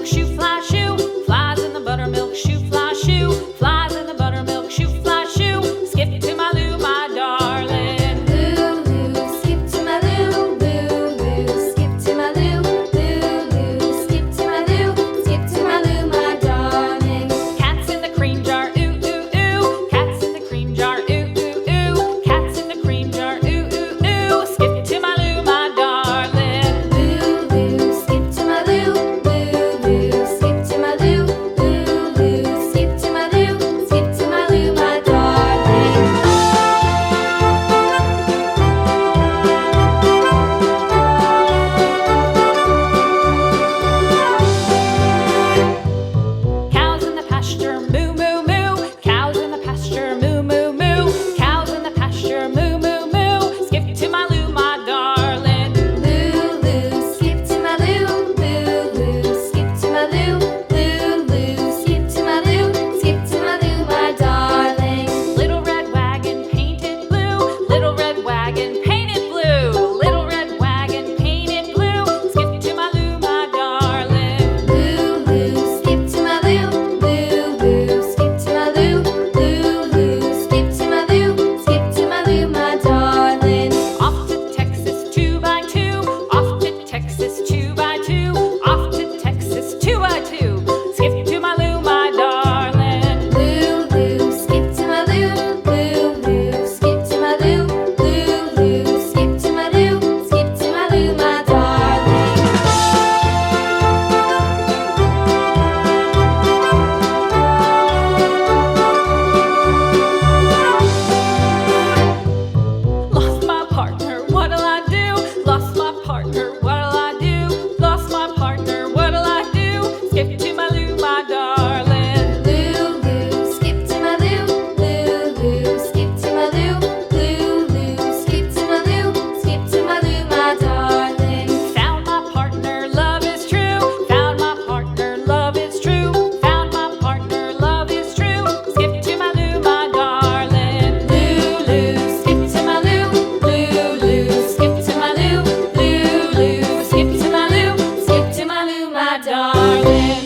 buttermilk shoe fly shoe. Flies in the buttermilk shoe fly shoe. Flies in the buttermilk shoe fly shoe. Skip to my Lou, my darling. Lou, skip to my Lou, Lou, skip to my Lou, Lou, skip to my Lou, skip to my Lou, my darling. Cats in the cream jar, ooh, ooh, ooh. Cats in the cream jar, ooh, ooh, ooh. Cats in the cream jar, ooh, ooh, ooh. Skip to my Lou, my darling. Lou, skip to my Lou, Lou, skip to my Lou, Lou, skip to my Lou, skip to my Lou, my darling. Cows in the pasture, moo, moo, moo. Cows in the pasture, moo, moo, moo. Cows in the pasture, moo, moo, moo. Skip to my Lou, my darling. Lou, skip to my Lou, Lou, skip to my Lou, Lou, skip to my Lou, skip to my Lou, my darling. Little red wagon painted blue. Little red wagon painted blue. Little red wagon painted blue. Skip to my Lou, my darling. Lou, skip to my Lou, Lou, skip to my Lou, Lou, skip to my Lou, skip to my Lou, my darling. Off to Texas 2x2. Off to Texas 2x2. Off to Texas 2x2. Skip to my Lou, my darling. Lou, skip to my Lou, Lou, skip to my Lou, Lou, skip to my Lou, skip to my Lou, my darling. Lost my partner, what'll I do? Lost my partner, what'll I do? Lost my partner, what'll I do? Skip to my Lou, my darling. Lou, skip to my Lou, Lou, skip to my Lou, Lou, skip to my Lou, skip to my Lou, my darling. Found my partner, love is true. Found my partner, love is true. Found my partner, love is true. Skip to my Lou, my darling. Lou, skip to my Lou, Lou, skip to my Lou, Lou, skip to my Lou, skip to my Lou, my darling.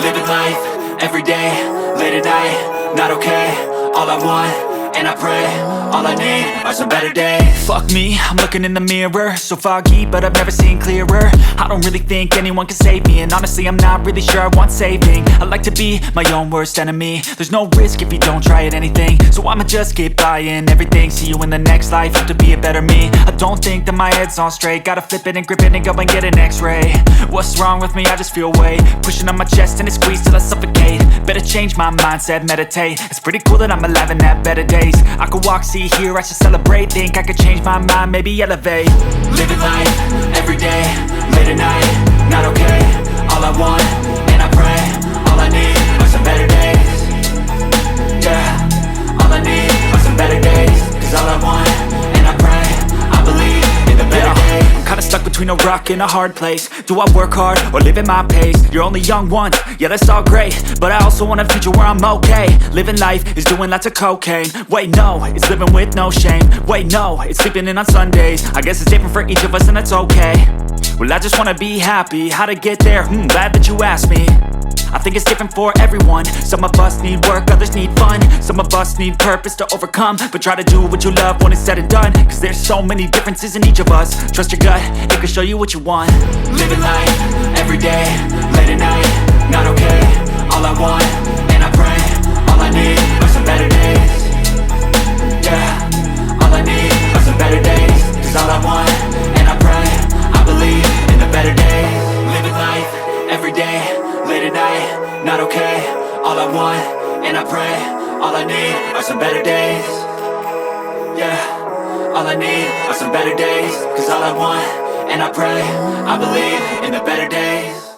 Living life, every day, late at night, not okay. All I want, and I pray, all I need are some better days. Fuck me, I'm looking in the mirror, so foggy, but I've never seen clearer. I don't really think anyone can save me, and honestly I'm not really sure I want saving. I like to be my own worst enemy. There's no risk if you don't try at anything, so I'ma just keep buying everything. See you in the next life, have to be a better me. I don't think that my head's on straight, gotta flip it and grip it and go and get an x-ray. What's wrong with me? I just feel weight pushing on my chest and it squeezes till I suffocate. Better change my mindset, meditate. It's pretty cool that I'm alive and have better days. I could walk, see, hear, I should celebrate. Think I could change my mind, maybe elevate. Living life, every day, late at night, not okay. All I want, and I pray, all I need are some better days. Yeah, all I need are some better days. Cause all I want, and I pray, I believe in the better days. I'm kinda stuck between a rock and a hard place. Do I work hard or live at my pace? You're only young once, yeah that's all great, but I also want a future where I'm okay. Living life is doing lots of cocaine. Wait no, it's living with no shame. Wait no, it's sleeping in on Sundays. I guess it's different for each of us and that's okay. Well I just wanna be happy, how to get there? Glad that you asked me. I think it's different for everyone. Some of us need work, others need fun. Some of us need purpose to overcome. But try to do what you love when it's said and done, cause there's so many differences in each of us. Trust your gut, it can show you what you want. Living life, every day, late at night, not okay. All I want, and I pray, all I need are some better days. Yeah, all I need are some better days. Cause all I want, and I pray, I believe in the better days. Living life, every day, late at night, not okay. All I want, and I pray, all I need are some better days. Yeah, all I need are some better days. Cause all I want, and I pray, I believe in the better days.